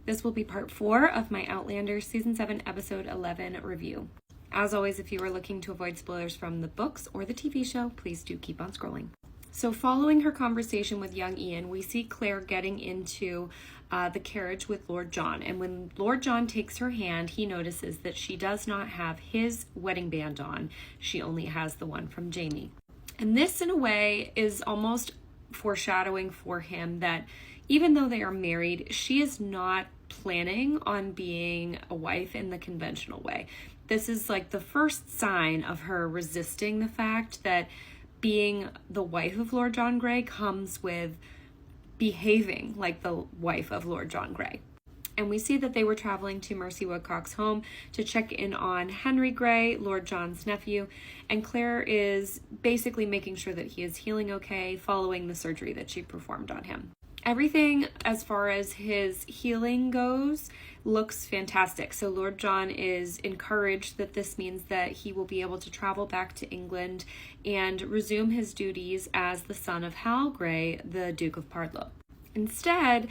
This will be part 4 of my Outlander Season 7, Episode 11 review. As always, if you are looking to avoid spoilers from the books or the TV show, please do keep on scrolling. So following her conversation with young Ian, we see Claire getting into the carriage with Lord John. And when Lord John takes her hand, he notices that she does not have his wedding band on. She only has the one from Jamie. And this, in a way, is almost foreshadowing for him that even though they are married, she is not planning on being a wife in the conventional way. This is like the first sign of her resisting the fact that being the wife of Lord John Grey comes with behaving like the wife of Lord John Grey. And we see that they were traveling to Mercy Woodcock's home to check in on Henry Grey, Lord John's nephew, and Claire is basically making sure that he is healing okay following the surgery that she performed on him. Everything as far as his healing goes looks fantastic. So Lord John is encouraged that this means that he will be able to travel back to England and resume his duties as the son of Hal Grey, the Duke of Pardlow. Instead,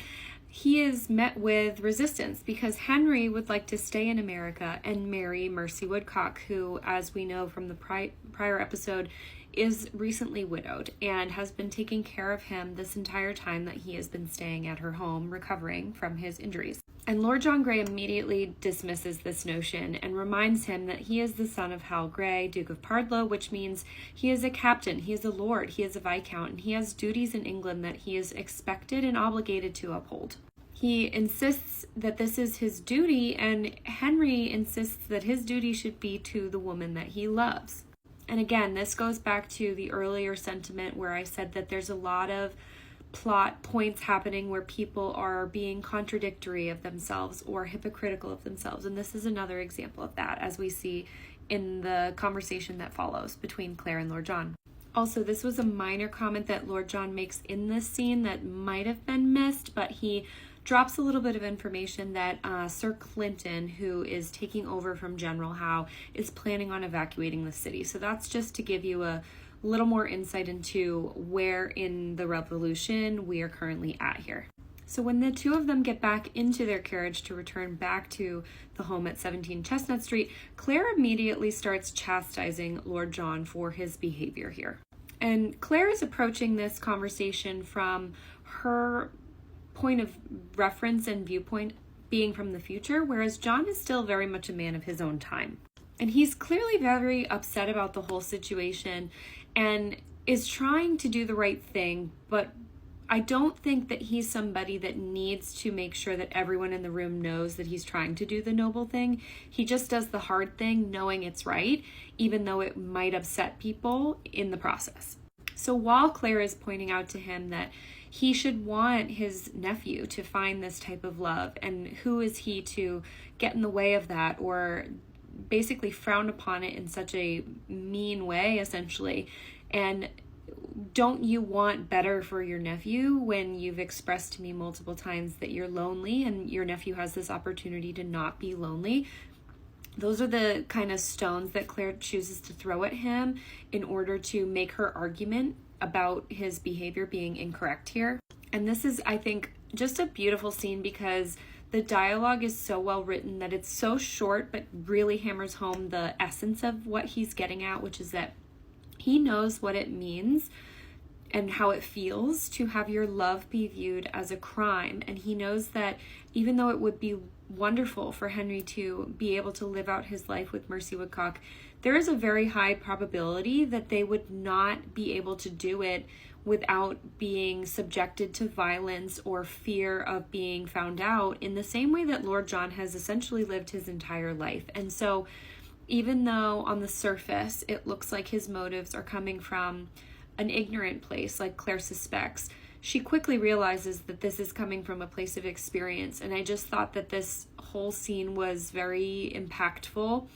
he is met with resistance because Henry would like to stay in America and marry Mercy Woodcock, who, as we know from the prior episode, is recently widowed and has been taking care of him this entire time that he has been staying at her home recovering from his injuries. And Lord John Grey immediately dismisses this notion and reminds him that he is the son of Hal Grey, Duke of Pardlow, which means he is a captain, he is a lord, he is a viscount, and he has duties in England that he is expected and obligated to uphold. He insists that this is his duty, and Henry insists that his duty should be to the woman that he loves. And again, this goes back to the earlier sentiment where I said that there's a lot of plot points happening where people are being contradictory of themselves or hypocritical of themselves. And this is another example of that, as we see in the conversation that follows between Claire and Lord John. Also, this was a minor comment that Lord John makes in this scene that might have been missed, but he drops a little bit of information that Sir Clinton, who is taking over from General Howe, is planning on evacuating the city. So that's just to give you a little more insight into where in the revolution we are currently at here. So when the two of them get back into their carriage to return back to the home at 17 Chestnut Street, Claire immediately starts chastising Lord John for his behavior here. And Claire is approaching this conversation from her point of reference and viewpoint being from the future, whereas John is still very much a man of his own time. And he's clearly very upset about the whole situation and is trying to do the right thing, but I don't think that he's somebody that needs to make sure that everyone in the room knows that he's trying to do the noble thing. He just does the hard thing knowing it's right, even though it might upset people in the process. So while Claire is pointing out to him that he should want his nephew to find this type of love, and who is he to get in the way of that or basically frown upon it in such a mean way, essentially. And don't you want better for your nephew when you've expressed to me multiple times that you're lonely and your nephew has this opportunity to not be lonely? Those are the kind of stones that Claire chooses to throw at him in order to make her argument about his behavior being incorrect here. And this is, I think, just a beautiful scene because the dialogue is so well written that it's so short but really hammers home the essence of what he's getting at, which is that he knows what it means and how it feels to have your love be viewed as a crime. And he knows that even though it would be wonderful for Henry to be able to live out his life with Mercy Woodcock, there is a very high probability that they would not be able to do it without being subjected to violence or fear of being found out in the same way that Lord John has essentially lived his entire life. And so even though on the surface it looks like his motives are coming from an ignorant place like Claire suspects, she quickly realizes that this is coming from a place of experience. And I just thought that this whole scene was very impactful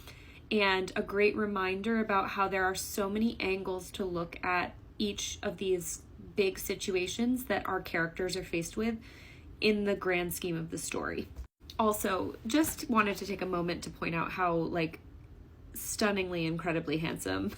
and a great reminder about how there are so many angles to look at each of these big situations that our characters are faced with in the grand scheme of the story. Also, just wanted to take a moment to point out how, stunningly, incredibly handsome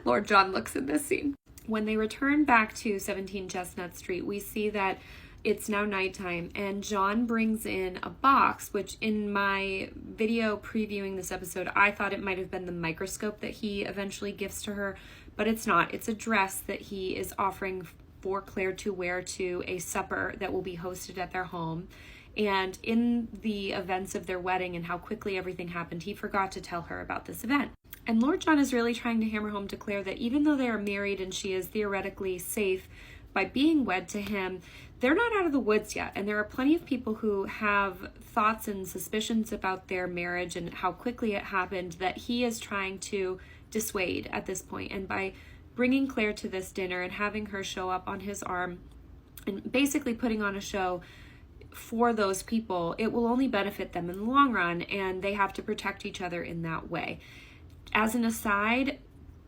Lord John looks in this scene. When they return back to 17 Chestnut Street, we see that it's now nighttime, and John brings in a box, which in my video previewing this episode, I thought it might have been the microscope that he eventually gifts to her, but it's not. It's a dress that he is offering for Claire to wear to a supper that will be hosted at their home. And in the events of their wedding and how quickly everything happened, he forgot to tell her about this event. And Lord John is really trying to hammer home to Claire that even though they are married and she is theoretically safe by being wed to him, they're not out of the woods yet. And there are plenty of people who have thoughts and suspicions about their marriage and how quickly it happened that he is trying to dissuade at this point. And by bringing Claire to this dinner and having her show up on his arm and basically putting on a show for those people, it will only benefit them in the long run, and they have to protect each other in that way. As an aside,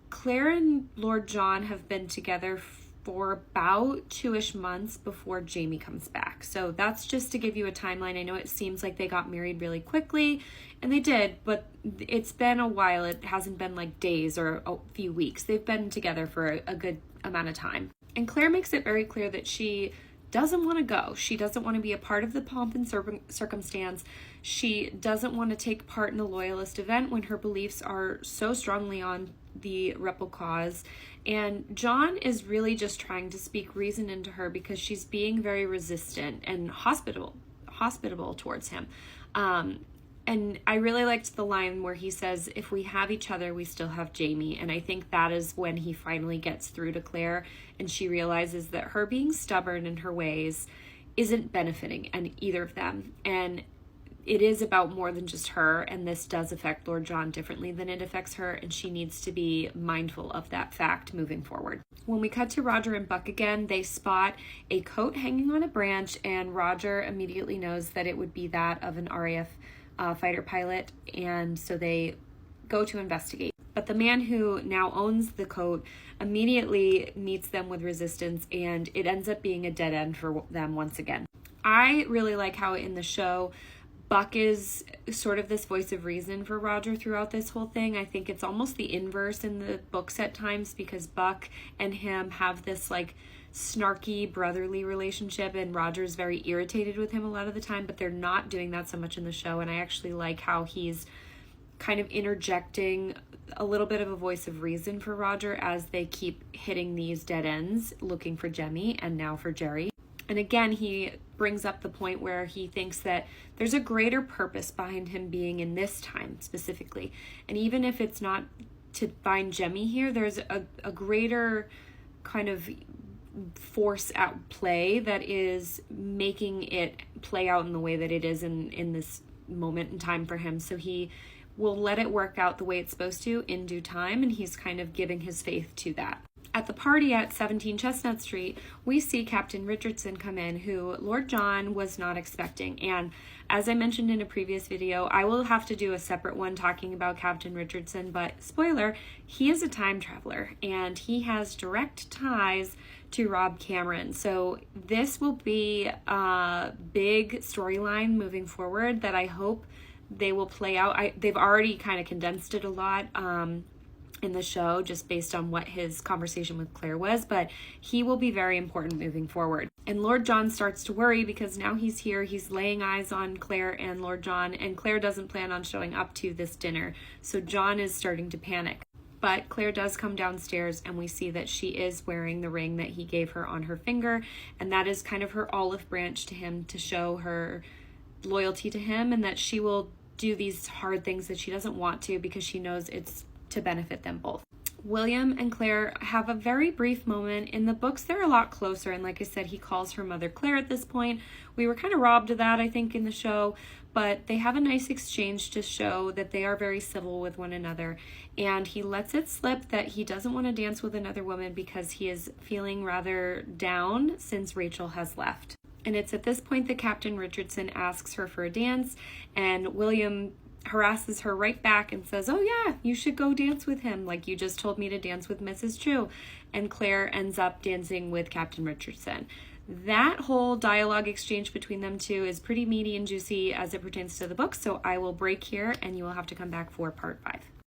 Claire and Lord John have been together for about 2-ish months before Jamie comes back. So that's just to give you a timeline. I know it seems like they got married really quickly, and they did, but it's been a while. It hasn't been like days or a few weeks. They've been together for a good amount of time. And Claire makes it very clear that she doesn't want to go. She doesn't want to be a part of the pomp and circumstance. She doesn't want to take part in the loyalist event when her beliefs are so strongly on the rebel cause. And John is really just trying to speak reason into her because she's being very resistant and hospitable towards him. And I really liked the line where he says, if we have each other, we still have Jamie. And I think that is when he finally gets through to Claire and she realizes that her being stubborn in her ways isn't benefiting either of them. And it is about more than just her, and this does affect Lord John differently than it affects her, and she needs to be mindful of that fact moving forward. When we cut to Roger and Buck again, they spot a coat hanging on a branch, and Roger immediately knows that it would be that of an RAF fighter pilot, and so they go to investigate. But the man who now owns the coat immediately meets them with resistance, and it ends up being a dead end for them once again. I really like how in the show, Buck is sort of this voice of reason for Roger throughout this whole thing. I think it's almost the inverse in the books at times because Buck and him have this like snarky brotherly relationship and Roger's very irritated with him a lot of the time, but they're not doing that so much in the show. And I actually like how he's kind of interjecting a little bit of a voice of reason for Roger as they keep hitting these dead ends, looking for Jemmy and now for Jerry. And again, he brings up the point where he thinks that there's a greater purpose behind him being in this time specifically. And even if it's not to find Jemmy here, there's a greater kind of force at play that is making it play out in the way that it is in this moment in time for him. So he will let it work out the way it's supposed to in due time, and he's kind of giving his faith to that. At the party at 17 Chestnut Street, we see Captain Richardson come in, who Lord John was not expecting. And as I mentioned in a previous video, I will have to do a separate one talking about Captain Richardson, but spoiler, he is a time traveler and he has direct ties to Rob Cameron. So this will be a big storyline moving forward that I hope they will play out. They've already kind of condensed it a lot in the show just based on what his conversation with Claire was, but he will be very important moving forward. And Lord John starts to worry because now he's here, he's laying eyes on Claire and Lord John, and Claire doesn't plan on showing up to this dinner, so John is starting to panic. But Claire does come downstairs and we see that she is wearing the ring that he gave her on her finger, and that is kind of her olive branch to him to show her loyalty to him and that she will do these hard things that she doesn't want to because she knows it's to benefit them both. William and Claire have a very brief moment. In the books, they're a lot closer, and like I said, he calls her Mother Claire at this point. We were kind of robbed of that, I think, in the show, but they have a nice exchange to show that they are very civil with one another, and he lets it slip that he doesn't want to dance with another woman because he is feeling rather down since Rachel has left. And it's at this point that Captain Richardson asks her for a dance, and William harasses her right back and says, oh yeah, you should go dance with him, like you just told me to dance with Mrs. Chu. And Claire ends up dancing with Captain Richardson. That whole dialogue exchange between them two is pretty meaty and juicy as it pertains to the book, so I will break here and you will have to come back for part 5.